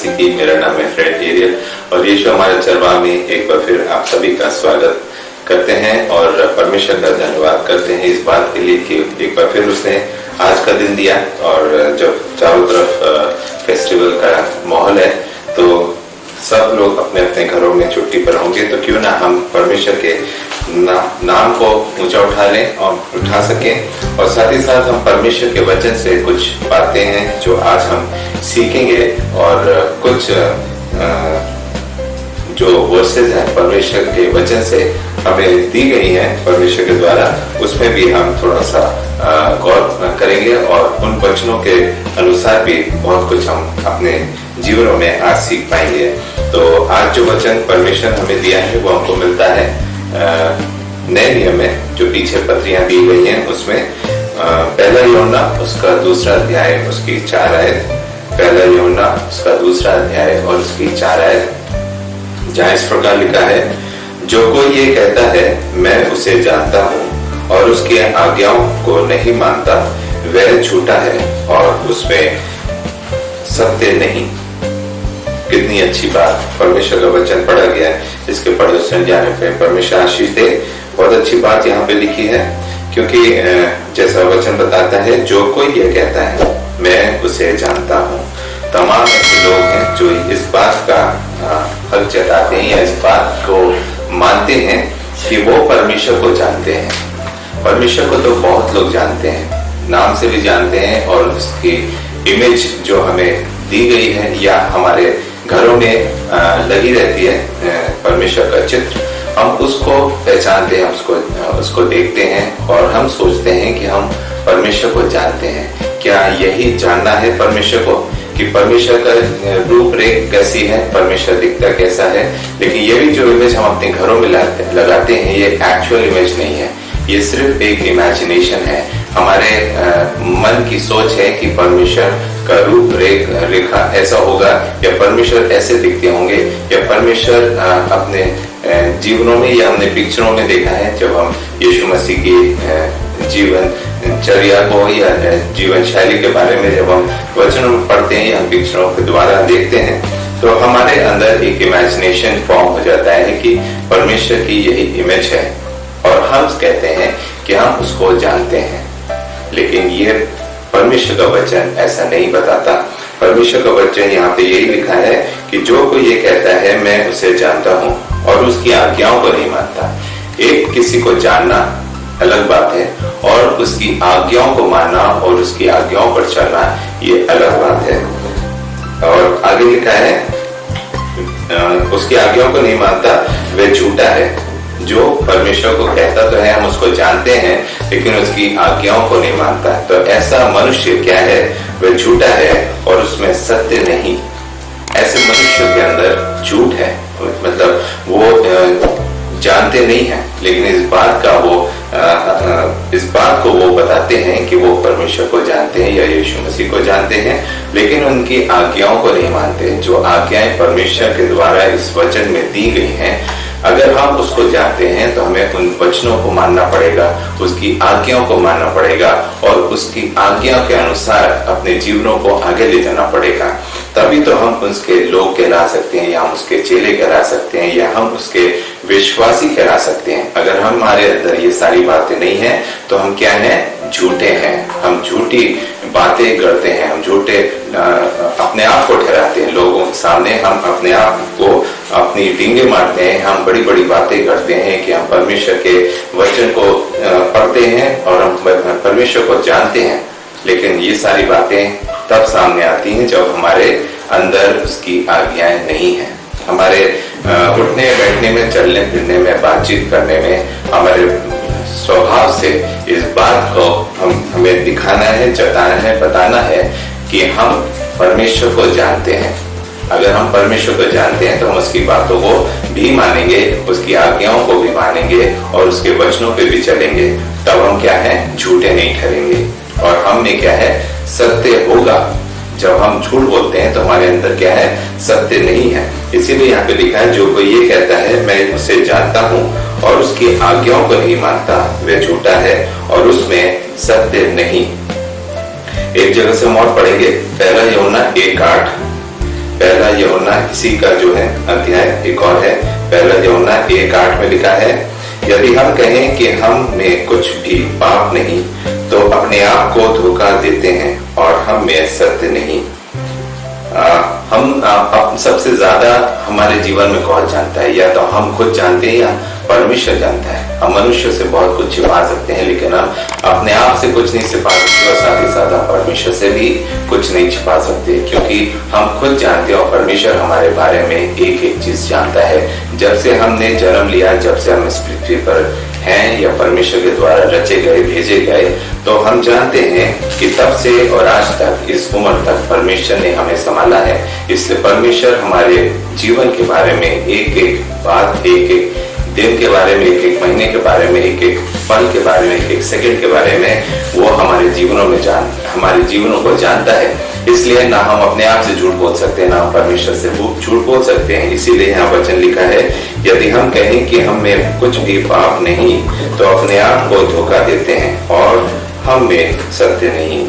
मसीह। मेरा नाम है फ्रेड एरियल और यीशु हमारे चरवाह में एक बार फिर आप सभी का स्वागत करते हैं और परमेश्वर का धन्यवाद करते हैं इस बात के लिए कि एक बार फिर उसने आज का दिन दिया। और जब चारों तरफ फेस्टिवल का माहौल है तो सब लोग अपने अपने घरों में छुट्टी पर होंगे, तो क्यों ना हम परमेश्वर के नाम को ऊंचा उठा लें और उठा सकें। और साथ ही साथ हम परमेश्वर के वचन से कुछ बातें हैं जो आज हम सीखेंगे और कुछ जो वर्सेस हैं परमेश्वर के वचन से हमें दी गई हैं परमेश्वर के द्वारा, उसमें भी हम थोड़ा सा गौर करेंगे और उन वचनों के अनुसार भी बहुत कुछ हम अपने जीवनों में आज सीख पाएंगे। तो आज जो वचन परमेश्वर हमें दिया है वो हमको मिलता है नए नियम में, जो पीछे पत्रियां दी गई हैं उसमें पहला यूहन्ना उसका दूसरा अध्याय उसकी 4 आयत, पहला यूहन्ना उसका दूसरा अध्याय और उसकी 4 आयत, जहाँ इस प्रकार लिखा है, जो कोई ये कहता है मैं उसे जानता हूँ और उसकी आज्ञाओं को नहीं मानता वह झूठा है और उसमें सत्य नहीं। कितनी अच्छी बात, परमेश्वर का वचन पढ़ा गया है, इसके पढ़े सुन जाने पे परमेश्वर आशीष दे। बहुत अच्छी बात यहाँ पे लिखी है, क्योंकि जैसा वचन बताता है जो कोई ये कहता है मैं उसे जानता हूँ। तमाम ऐसे लोग हैं जो इस बात का हक जताते हैं या इस बात को मानते हैं कि वो परमेश्वर को जानते हैं। परमेश्वर को तो बहुत लोग जानते हैं, नाम से भी जानते हैं, और उसकी इमेज जो हमें दी गई है या हमारे घरों में लगी रहती है परमेश्वर का चित्र, हम उसको पहचानते हैं, उसको देखते हैं और हम सोचते हैं कि हम परमेश्वर को जानते हैं। क्या यही जानना है परमेश्वर को कि परमेश्वर का रूपरेख कैसी है, परमेश्वर दिखता कैसा है? लेकिन ये भी जो इमेज हम अपने घरों में लगाते हैं ये एक्चुअल इमेज नहीं है, ये सिर्फ एक इमेजिनेशन है। हमारे मन की सोच है कि परमेश्वर का रूप रेखा ऐसा होगा या परमेश्वर ऐसे दिखते होंगे या परमेश्वर अपने जीवनों में या हमने पिक्चरों में देखा है। जब हम यीशु मसीह की जीवनचर्या को या जीवन शैली के बारे में जब हम वचनों में पढ़ते हैं या पिक्चरों के द्वारा देखते हैं तो हमारे अंदर एक इमेजिनेशन फॉर्म हो जाता है कि परमेश्वर की यही इमेज है और हम कहते हैं कि हम उसको जानते हैं। लेकिन ये परमेश्वर का वचन ऐसा नहीं बताता। परमेश्वर का वचन यहाँ पे यही लिखा है कि जो कोई ये कहता है मैं उसे जानता हूँ और उसकी आज्ञाओं को नहीं मानता। एक किसी को जानना अलग बात है और उसकी आज्ञाओं को मानना और उसकी आज्ञाओं पर चलना ये अलग बात है। और आगे लिखा है उसकी आज्ञाओं को नहीं मानता वह झूठा है। जो परमेश्वर को कहता तो है हम उसको जानते हैं लेकिन उसकी आज्ञाओं को नहीं मानता, तो ऐसा मनुष्य क्या है? वह झूठा है और उसमें सत्य नहीं। ऐसे मनुष्य के अंदर झूठ है, मतलब वो जानते नहीं है लेकिन इस बात को वो बताते हैं कि वो परमेश्वर को जानते हैं या यीशु मसीह को जानते हैं, लेकिन उनकी आज्ञाओं को नहीं मानते। जो आज्ञाएं परमेश्वर के द्वारा इस वचन में दी गई हैं, अगर हम उसको जानते हैं तो हमें उन वचनों को मानना पड़ेगा, उसकी आज्ञाओं को मानना पड़ेगा और उसकी आज्ञा के अनुसार अपने जीवनों को आगे ले जाना पड़ेगा। तभी तो हम उसके लोग कहला सकते हैं या हम उसके चेले कहला सकते हैं या हम उसके विश्वासी कहला सकते हैं। अगर हमारे अंदर ये सारी बातें नहीं है तो हम क्या हैं? झूठे हैं। हम झूठी बातें करते हैं, हम झूठे अपने आप को ठहराते हैं लोगों के सामने, हम अपने आप को अपनी डींगे मारते हैं, हम बड़ी बड़ी बातें करते हैं कि हम परमेश्वर के वचन को पढ़ते हैं और हम परमेश्वर को जानते हैं। लेकिन ये सारी बातें तब सामने आती हैं जब हमारे अंदर उसकी आज्ञाएं नहीं है। हमारे उठने बैठने में, चलने फिरने में, बातचीत करने में, हमारे स्वभाव से इस बात को हमें दिखाना है, जताना है, बताना है कि हम परमेश्वर को जानते हैं। अगर हम परमेश्वर को जानते हैं तो हम उसकी बातों को भी मानेंगे, उसकी आज्ञाओं को भी मानेंगे और उसके वचनों पे भी चलेंगे। तब हम क्या है? झूठे नहीं ठहरेंगे और हम में क्या है? सत्य होगा। जब हम झूठ बोलते हैं तो हमारे अंदर क्या है? सत्य नहीं है। इसीलिए यहाँ पे लिखा है जो कोई ये कहता है मैं उसे जानता हूँ और उसकी आज्ञाओं को नहीं मानता वह झूठा है और उसमें सत्य नहीं। एक जगह से हम और पढ़ेंगे, पहला यूहन्ना 1:8। पहला यूहन्ना इसी का जो है अध्याय एक और है, पहला यूहन्ना 1:8 में लिखा है, यदि हम कहें कि हम में कुछ भी पाप नहीं तो अपने आप को धोखा देते हैं और हम में सत्य नहीं। हम सबसे ज्यादा हमारे जीवन में कौन जानता है? या तो हम खुद जानते हैं या परमेश्वर जानता है। हम मनुष्य से बहुत कुछ छिपा सकते हैं, लेकिन हम अपने आप से कुछ नहीं छिपा सकते और साथ ही साथ हम परमेश्वर से भी कुछ नहीं छिपा सकते, क्योंकि हम खुद जानते हैं और परमेश्वर हमारे बारे में एक एक चीज जानता है। जब से हमने जन्म लिया, जब से हम इस पृथ्वी पर हैं या परमेश्वर के द्वारा रचे गए, भेजे गए, तो हम जानते हैं कि तब से और आज तक, इस उम्र तक परमेश्वर ने हमें संभाला है। इसलिए परमेश्वर हमारे जीवन के बारे में एक एक बात, एक एक दिन के बारे में, एक एक महीने के बारे में, एक एक पल के बारे में, एक एक सेकंड के बारे में वो हमारे जीवनों को जानता है। इसलिए ना हम अपने आप से झूठ बोल सकते हैं, ना हम परमेश्वर से झूठ बोल सकते हैं। इसीलिए यहाँ वचन लिखा है, यदि हम कहें कि हम में कुछ भी पाप नहीं तो अपने आप को धोखा देते हैं और हम में सत्य नहीं।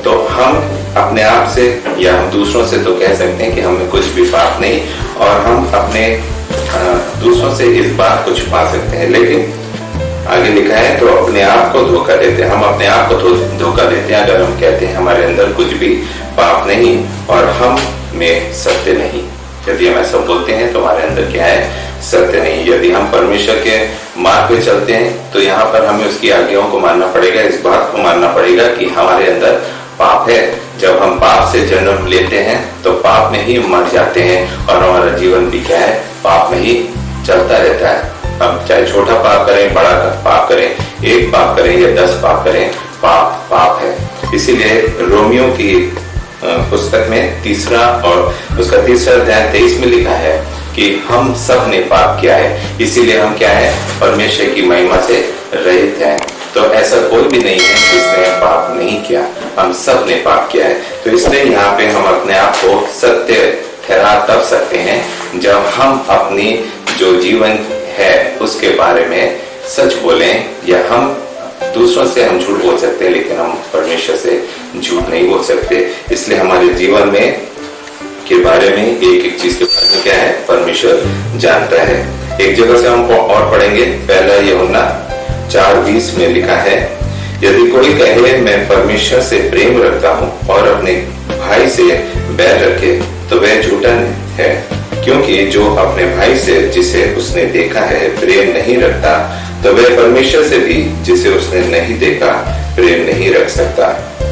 तो हम अपने आप से या हम दूसरों से तो कह सकते हैं कि हमें कुछ भी पाप नहीं, और हम अपने दूसरों से इस बात को छुपा सकते हैं, लेकिन आगे लिखा है तो अपने आप को धोखा देते हैं। हम अपने आप को धोखा देते हैं अगर हम कहते हैं हमारे अंदर कुछ भी पाप नहीं और हम में सत्य नहीं। यदि हम ऐसा बोलते हैं तो हमारे अंदर क्या है? सत्य नहीं। यदि हम परमेश्वर के मार्ग पे चलते हैं तो यहाँ पर हमें उसकी आज्ञाओं को मानना पड़ेगा, इस बात को मानना पड़ेगा कि हमारे अंदर पाप है। जब हम पाप से जन्म लेते हैं तो पाप में ही मर जाते हैं और हमारा जीवन भी क्या है? पाप में ही चलता रहता है। अब चाहे छोटा पाप करें, बड़ा पाप करें, एक पाप करें या 10 पाप करें, पाप पाप है। इसीलिए रोमियो की पुस्तक में तीसरा और उसका तीसरा अध्याय 23 में लिखा है कि हम सब ने पाप किया है, इसीलिए हम क्या है? परमेश्वर की महिमा से रहित हैं। तो ऐसा कोई भी नहीं है जिसने पाप नहीं किया, हम सब ने पाप किया है। तो इसलिए यहाँ पे हम अपने आप को सत्य ठहरा तब सकते हैं जब हम अपनी जो जीवन है उसके बारे में सच बोलें, या हम दूसरों से हम झूठ बोल सकते हैं लेकिन हम परमेश्वर से झूठ नहीं बोल सकते। इसलिए हमारे जीवन में के बारे में एक एक चीज के बारे में क्या है? परमेश्वर जानता है। एक जगह से हम और पढ़ेंगे, पहला यूहन्ना 4:20 में लिखा है, यदि कोई कहे मैं परमेश्वर से प्रेम रखता हूँ और अपने भाई से बैर रखे तो वह झूठा है, क्योंकि जो अपने भाई से जिसे उसने देखा है प्रेम नहीं रखता तो वह परमेश्वर से भी जिसे उसने नहीं देखा प्रेम नहीं रख सकता।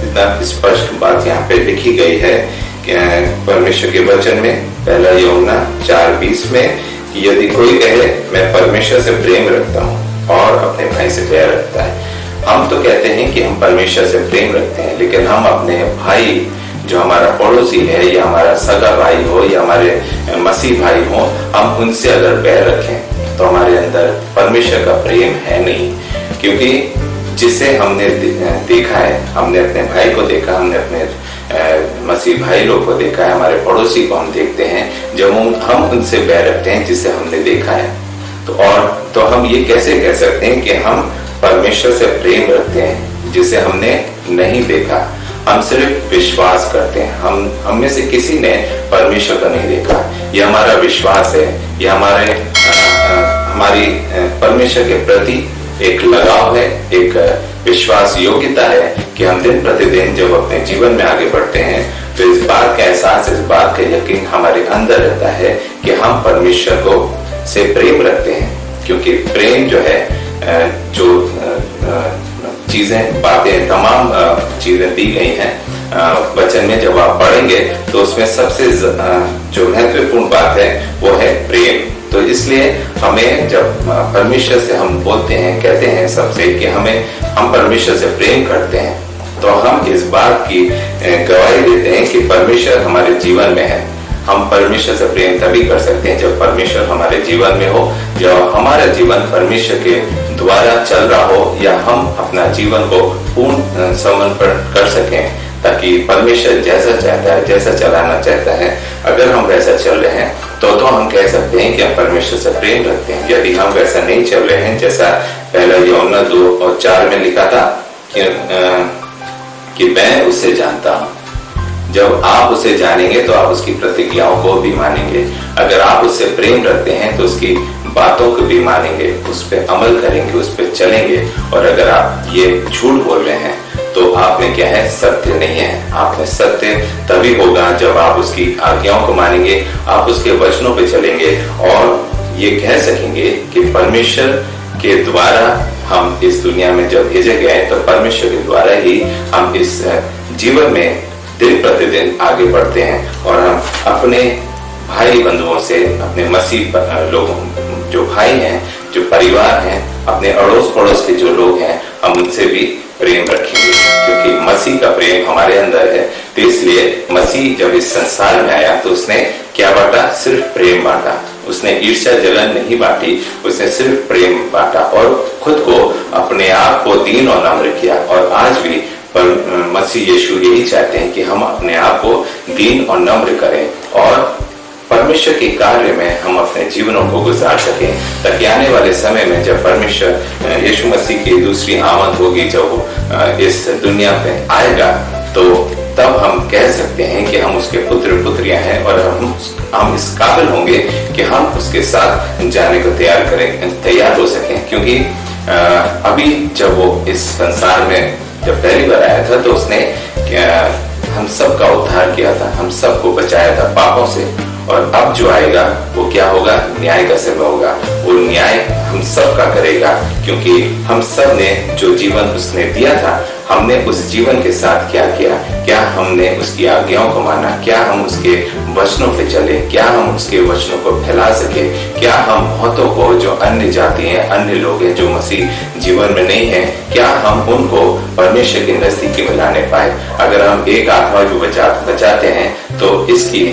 इतना स्पष्ट बात यहाँ पे लिखी गई है कि परमेश्वर के वचन में, पहला यूहन्ना 4:20 में, कि यदि कोई कहे मैं परमेश्वर से प्रेम रखता हूँ और अपने भाई से बैर रखता है। हम तो कहते हैं कि हम परमेश्वर से प्रेम रखते हैं, लेकिन हम अपने भाई जो हमारा पड़ोसी है या हमारा सगा भाई हो या हमारे मसीह भाई हो, हम उनसे अगर बैर रखें तो हमारे अंदर परमेश्वर का प्रेम है नहीं। क्योंकि जिसे हमने देखा है, हमने अपने भाई को देखा, हमने अपने मसीह भाई लोग को देखा है, हमारे पड़ोसी को हम देखते हैं, जब हम उनसे बैर रखते हैं जिसे हमने देखा है, तो हम ये कैसे कह सकते हैं कि हम परमेश्वर से प्रेम रखते हैं जिसे हमने नहीं देखा? हम सिर्फ विश्वास करते हैं। हम में से किसी ने परमेश्वर को नहीं देखा। यह हमारा विश्वास है, यह हमारी परमेश्वर के प्रति एक लगाव है, एक विश्वास योग्यता है कि हम दिन प्रतिदिन जब अपने जीवन में आगे बढ़ते हैं तो इस बात का एहसास, इस बात का यकीन हमारे अंदर रहता है कि हम परमेश्वर को से प्रेम रखते हैं। क्योंकि प्रेम जो है, जो चीजें, बातें, तमाम चीजें दी गई हैं वचन में, जब आप पढ़ेंगे तो उसमें सबसे जो महत्वपूर्ण बात है वो है प्रेम। तो इसलिए हमें जब परमेश्वर से हम बोलते हैं, कहते हैं सबसे कि हम परमेश्वर से प्रेम करते हैं, तो हम इस बात की गवाही देते हैं कि परमेश्वर हमारे जीवन में है। हम परमेश्वर से प्रेम तभी कर सकते हैं जब परमेश्वर हमारे जीवन में हो, जब हमारा जीवन परमेश्वर के द्वारा चल रहा हो, या हम अपना जीवन को पूर्ण समर्पण कर सकें, ताकि परमेश्वर जैसा चाहता है, जैसा चलाना चाहता है, अगर हम वैसा चल रहे हैं तो हम कह सकते हैं कि हम परमेश्वर से प्रेम रखते हैं। यदि हम वैसा नहीं चल रहे हैं, जैसा पहला यूहन्ना 2 और 4 में लिखा था कि मैं उसे जानता हूँ, जब आप उसे जानेंगे तो आप उसकी प्रतिज्ञाओं को भी मानेंगे। अगर आप उससे प्रेम रखते हैं तो उसकी बातों को भी मानेंगे, उस पर अमल करेंगे, उस पर चलेंगे। और अगर आप ये झूठ बोल रहे हैं तो आप में क्या है, सत्य नहीं है। आप में सत्य तभी होगा जब आप उसकी आज्ञाओं को मानेंगे, आप उसके वचनों पे चलेंगे और ये कह सकेंगे कि परमेश्वर के द्वारा हम इस दुनिया में जब भेजे गए तो परमेश्वर के द्वारा ही हम इस जीवन में दिन प्रतिदिन आगे बढ़ते हैं। और हम अपने भाई बंधुओं से, अपने मसीह लोगों, जो भाई हैं, जो परिवार हैं, अपने अड़ोस पड़ोस के जो लोग हैं, हम उनसे भी प्रेम रखेंगे, क्योंकि मसीह का प्रेम हमारे अंदर है। तो इसलिए मसीह जब इस संसार में आया तो उसने क्या बांटा, सिर्फ प्रेम बांटा। उसने ईर्ष्या जलन नहीं बांटी, उसने सिर्फ प्रेम बांटा और खुद को, अपने आप को दीन और नम्र किया। और आज भी पर मसीह यीशु यही चाहते हैं कि हम अपने आप को दीन और नम्र करें और परमेश्वर के कार्य में हम अपने जीवनों को गुजार सकें, ताकि आने वाले समय में जब परमेश्वर यीशु मसीह की दूसरी आमद होगी, जब वो इस दुनिया पे आएगा, तो तब हम कह सकते हैं कि हम उसके पुत्र पुत्रियां हैं और हम इस काबिल होंगे कि हम उसके साथ जाने को तैयार हो सकें। क्योंकि अभी जब वो इस संसार में जब पहली बार आया था तो उसने हम सबका उद्धार किया था, हम सबको बचाया था पापों से। और अब जो आएगा वो क्या होगा, न्याय का समय होगा। वो न्याय हम सब का करेगा, क्योंकि हम सब ने जो जीवन उसने दिया था, हमने उस जीवन के साथ क्या किया, क्या हमने उसकी आज्ञाओं को माना, क्या हम उसके वचनों पे चले, क्या हम उसके वचनों को फैला सके, क्या हम बहुतों को, जो अन्य जाति हैं, अन्य लोग हैं, जो मसीह जीवन में नहीं है, क्या हम उनको परमेश्वर के नजदीक में लाने पाए। अगर हम एक आत्मा भी बचाते हैं तो इसकी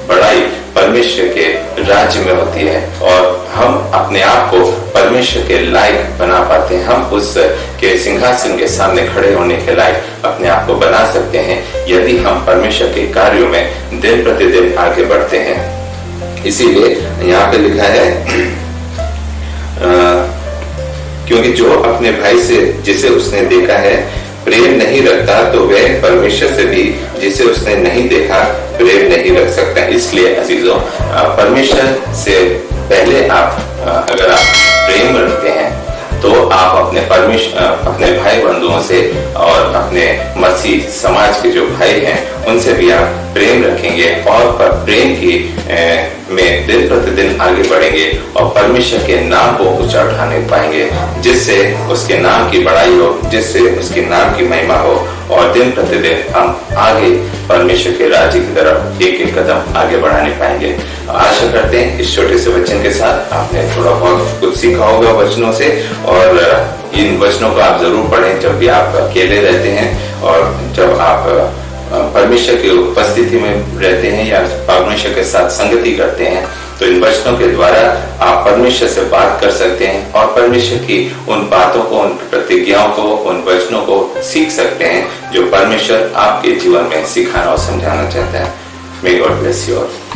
बड़ाई परमेश्वर के राज्य में होती है और हम अपने आप को परमेश्वर के लायक बना पाते हैं। हम उस के सिंहासन के सामने खड़े होने के लायक अपने आप को बना सकते हैं यदि हम परमेश्वर के कार्यों में दिन प्रतिदिन आगे बढ़ते हैं। इसीलिए यहाँ पे लिखा है क्योंकि जो अपने भाई से जिसे उसने देखा है प्रेम नहीं रखता तो वह परमेश्वर से भी जिसे उसने नहीं देखा प्रेम नहीं रख सकता। इसलिए अजीजों, परमेश्वर से पहले अगर आप प्रेम रखते हैं तो आप अपने अपने भाई बंधुओं से और अपने मसीह समाज के जो भाई हैं उनसे भी आप प्रेम रखेंगे और प्रेम की में दिन प्रतिदिन आगे बढ़ेंगे और परमेश्वर के नाम को ऊंचा उठाने पाएंगे, जिससे उसके नाम की बड़ाई हो, जिससे उसके नाम की महिमा हो और दिन प्रतिदिन हम आगे परमेश्वर के राज्य की तरफ एक एक कदम आगे बढ़ाने पाएंगे। आशा करते हैं इस छोटे से वचन के साथ आपने थोड़ा बहुत कुछ सीखा होगा वचनों से, और इन वचनों को आप जरूर पढ़ें जब भी आप अकेले रहते हैं और जब आप परमेश्वर की उपस्थिति में रहते हैं या परमेश्वर के साथ संगति करते हैं। तो इन वचनों के द्वारा आप परमेश्वर से बात कर सकते हैं और परमेश्वर की उन बातों को, उन प्रतिज्ञाओं को, उन वचनों को सीख सकते हैं जो परमेश्वर आपके जीवन में सिखाना और समझाना चाहता है। May God bless you all.